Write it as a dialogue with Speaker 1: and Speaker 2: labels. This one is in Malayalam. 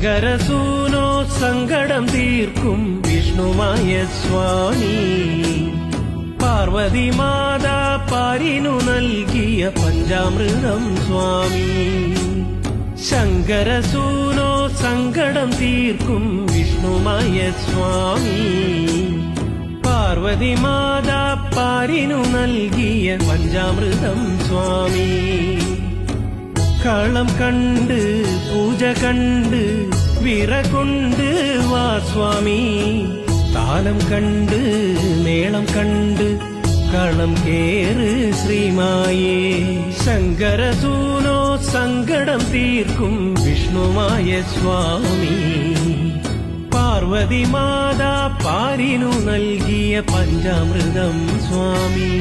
Speaker 1: ശങ്കരസൂനോ സങ്കടം തീർക്കും വിഷ്ണുമായ സ്വാമി പാർവതി മാതാ പാരിനു നൽകിയ പഞ്ചാമൃതം സ്വാമി ശങ്കരസൂനോ സങ്കടം തീർക്കും വിഷ്ണുമായ സ്വാമി പാർവതി മാതാ പാരിനു നൽകിയ പഞ്ചാമൃതം സ്വാമി കളം കണ്ട് പൂജ കണ്ട് വിറകൊണ്ട് വാ സ്വാമി താലം കണ്ട് മേളം കണ്ട് കളം കേറ് ശ്രീമായേ ശങ്കരസൂനോ സങ്കടം തീർക്കും വിഷ്ണുമായ സ്വാമി പാർവതി മാതാ പാരിനു നൽകിയ പഞ്ചാമൃതം സ്വാമി